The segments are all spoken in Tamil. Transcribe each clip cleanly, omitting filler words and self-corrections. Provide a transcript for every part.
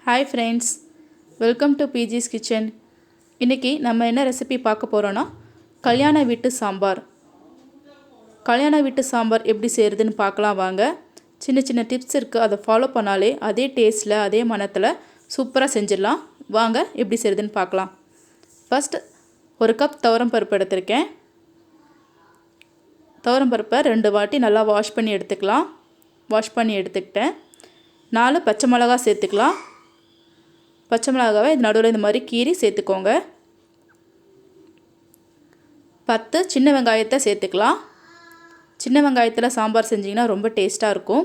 Hi friends, welcome to பிஜிஸ் kitchen. இன்றைக்கி நம்ம என்ன ரெசிபி பார்க்க போகிறோன்னா கல்யாண வீட்டு சாம்பார். கல்யாண வீட்டு சாம்பார் எப்படி செய்கிறதுன்னு பார்க்கலாம் வாங்க. சின்ன சின்ன டிப்ஸ் இருக்குது, அதை ஃபாலோ பண்ணாலே அதே டேஸ்ட்டில் அதே மணத்தில் சூப்பராக செஞ்சிடலாம். வாங்க எப்படி செய்கிறதுன்னு பார்க்கலாம். ஃபஸ்ட் ஒரு கப் துவரம் பருப்பு எடுத்திருக்கேன். துவரம் பருப்பை 2 வாட்டி நல்லா வாஷ் பண்ணி எடுத்துக்கலாம். வாஷ் பண்ணி எடுத்துக்கிட்டேன். 4 பச்சை மிளகா சேர்த்துக்கலாம். பச்சை மிளகாவை இது நடுவில் இந்த மாதிரி கீறி சேர்த்துக்கோங்க. 10 சின்ன வெங்காயத்தை சேர்த்துக்கலாம். சின்ன வெங்காயத்தில் சாம்பார் செஞ்சிங்கன்னா ரொம்ப டேஸ்ட்டாக இருக்கும்.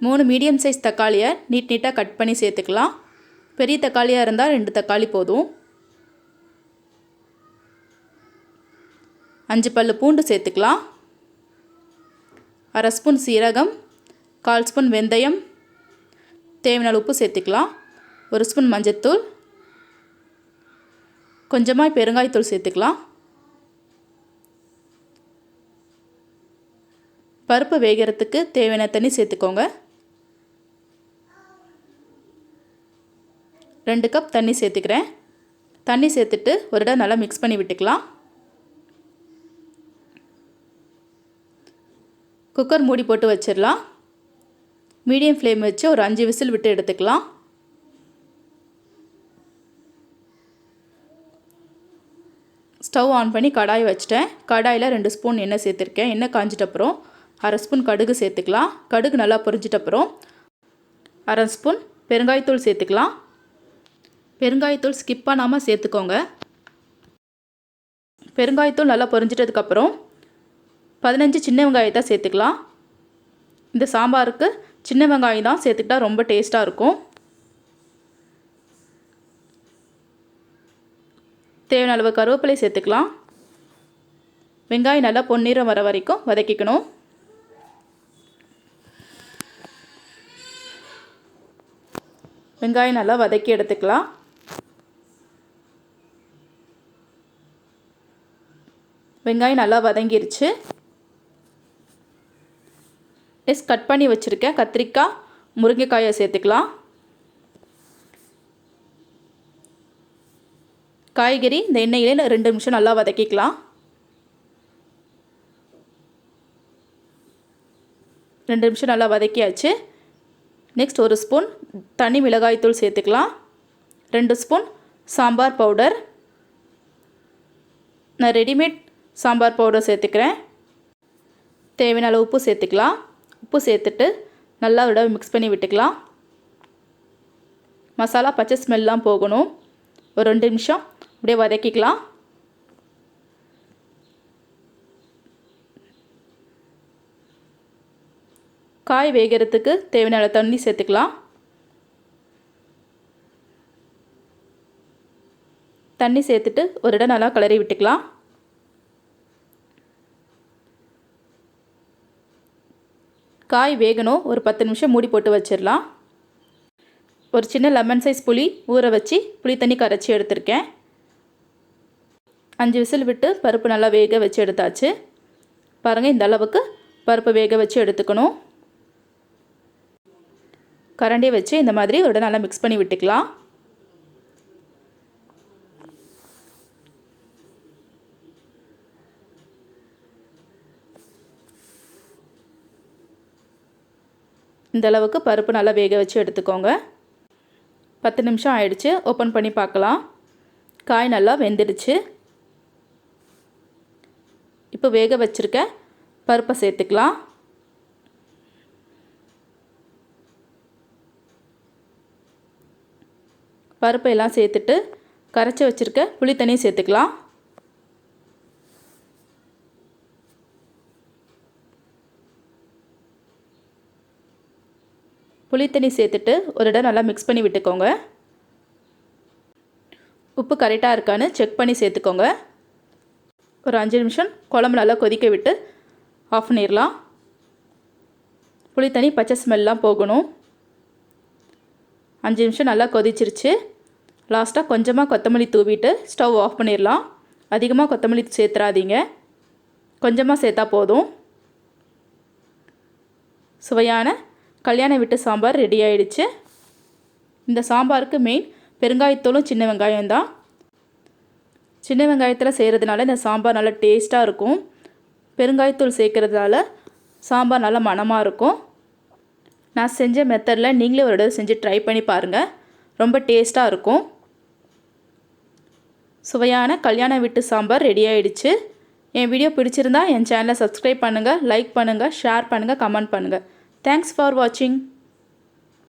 3 மீடியம் சைஸ் தக்காளியை நீட்டாக கட் பண்ணி சேர்த்துக்கலாம். பெரிய தக்காளியாக இருந்தால் 2 தக்காளி போதும். 5 பல்லு பூண்டு சேர்த்துக்கலாம். 1/2 ஸ்பூன் சீரகம், 1/4 ஸ்பூன் வெந்தயம், தேவையான உப்பு சேர்த்துக்கலாம். 1 ஸ்பூன் மஞ்சத்தூள், கொஞ்சமாக பெருங்காயத்தூள் சேர்த்துக்கலாம். பருப்பு வேகிறதுக்கு தேவையான தண்ணி சேர்த்துக்கோங்க. 2 கப் தண்ணி சேர்த்துக்கிறேன். தண்ணி சேர்த்துட்டு ஒரு இடம் நல்லா மிக்ஸ் பண்ணி விட்டுக்கலாம். குக்கர் மூடி போட்டு வச்சிடலாம். மீடியம் ஃப்ளேம் வச்சு ஒரு 5 விசில் விட்டு எடுத்துக்கலாம். ஸ்டவ் ஆன் பண்ணி கடாய் வச்சிட்டேன். கடாயில் 2 ஸ்பூன் எண்ணெய் சேர்த்துருக்கேன். எண்ணெய் காஞ்சிட்டப்புறம் 1/2 ஸ்பூன் கடுகு சேர்த்துக்கலாம். கடுகு நல்லா பொரிஞ்சிட்டப்புறம் 1/2 ஸ்பூன் பெருங்காயத்தூள் சேர்த்துக்கலாம். பெருங்காயத்தூள் ஸ்கிப் பண்ணாமல் சேர்த்துக்கோங்க. பெருங்காயத்தூள் நல்லா பொரிஞ்சிட்டதுக்கப்புறம் 15 சின்ன வெங்காயத்தை சேர்த்துக்கலாம். இந்த சாம்பாருக்கு சின்ன வெங்காயம் தான் சேர்த்துக்கிட்டா ரொம்ப டேஸ்ட்டாக இருக்கும். தேவையான அளவு கருவேப்பிலை சேர்த்துக்கலாம். வெங்காயம் நல்லா பொன்னிறம் வர வரைக்கும் வதக்கிக்கணும். வெங்காயம் நல்லா வதக்கி எடுத்துக்கலாம். வெங்காயம் நல்லா வதங்கிருச்சு. கட் பண்ணி வச்சுருக்கேன் கத்திரிக்காய், முருங்கைக்காயை சேர்த்துக்கலாம். காய்கறி இந்த எண்ணெயிலே 2 நிமிஷம் நல்லா வதக்கிக்கலாம். 2 நிமிஷம் நல்லா வதக்கியாச்சு. நெக்ஸ்ட் 1 ஸ்பூன் தனி மிளகாய்த்தூள் சேர்த்துக்கலாம். 2 ஸ்பூன் சாம்பார் பவுடர். நான் ரெடிமேட் சாம்பார் பவுடர் சேர்த்துக்கிறேன். தேவையான அளவு உப்பு சேர்த்துக்கலாம். உப்பு சேர்த்துட்டு நல்லா விட மிக்ஸ் பண்ணி விட்டுக்கலாம். மசாலா பச்சை ஸ்மெல்லாம் போகணும். ஒரு 2 நிமிஷம் அப்படியே வதக்கிக்கலாம். காய் வேகிறதுக்கு தேவையான அளவு தண்ணி சேர்த்துக்கலாம். தண்ணி சேர்த்துட்டு ஒரு இடம் நல்லா கிளறி விட்டுக்கலாம். காய் வேகணும். ஒரு 10 நிமிஷம் மூடி போட்டு வச்சிடலாம். ஒரு சின்ன லெமன் சைஸ் புளி ஊற வச்சு புளி தண்ணி கரைச்சி எடுத்திருக்கேன். 5 விசில் விட்டு பருப்பு நல்லா வேக வச்சு எடுத்தாச்சு. பாருங்கள், இந்த அளவுக்கு பருப்பு வேக வச்சு எடுத்துக்கணும். கரண்டியை வச்சு இந்த மாதிரி ஒரு நல்லா மிக்ஸ் பண்ணி விட்டுக்கலாம். இந்த அளவுக்கு பருப்பு நல்லா வேக வச்சு எடுத்துக்கோங்க. 10 நிமிஷம் ஆயிடுச்சு. ஓப்பன் பண்ணி பார்க்கலாம். காய் நல்லா வெந்துடுச்சு. இப்போ வேக வச்சுருக்க பருப்பை சேர்த்துக்கலாம். பருப்பை எல்லாம் சேர்த்துட்டு கரைச்சி வச்சுருக்க புளி தண்ணியை சேர்த்துக்கலாம். புளித்தண்ணி சேர்த்துட்டு ஒரு இடம் நல்லா மிக்ஸ் பண்ணி விட்டுக்கோங்க. உப்பு கரெக்டாக இருக்கான்னு செக் பண்ணி சேர்த்துக்கோங்க. ஒரு 5 நிமிஷம் குழம்பு நல்லா கொதிக்க விட்டு ஆஃப் பண்ணிடலாம். புளித்தண்ணி பச்சை ஸ்மெல்லாம் போகணும். 5 நிமிஷம் நல்லா கொதிச்சிருச்சு. லாஸ்ட்டாக கொஞ்சமாக கொத்தமல்லி தூவிட்டு ஸ்டவ் ஆஃப் பண்ணிடலாம். அதிகமாக கொத்தமல்லி சேர்த்துறாதீங்க, கொஞ்சமாக சேர்த்தா போதும். சுவையான கல்யாண வீட்டு சாம்பார் ரெடி ஆயிடுச்சு. இந்த சாம்பாருக்கு மெயின் பெருங்காயத்தூளும் சின்ன வெங்காயம் தான். சின்ன வெங்காயத்தில் செய்கிறதுனால இந்த சாம்பார் நல்லா டேஸ்ட்டாக இருக்கும். பெருங்காயத்தூள் சேர்க்கறதுனால சாம்பார் நல்லா மணமாக இருக்கும். நான் செஞ்ச மெத்தடில் நீங்களே ஒரு தடவை செஞ்சு ட்ரை பண்ணி பாருங்கள். ரொம்ப டேஸ்ட்டாக இருக்கும். சுவையான கல்யாண வீட்டு சாம்பார் ரெடி ஆயிடுச்சு. என் வீடியோ பிடிச்சிருந்தா என் சேனலை சப்ஸ்கிரைப் பண்ணுங்கள், லைக் பண்ணுங்கள், ஷேர் பண்ணுங்கள், கமெண்ட் பண்ணுங்கள். தேங்க்ஸ் ஃபார் வாட்சிங்.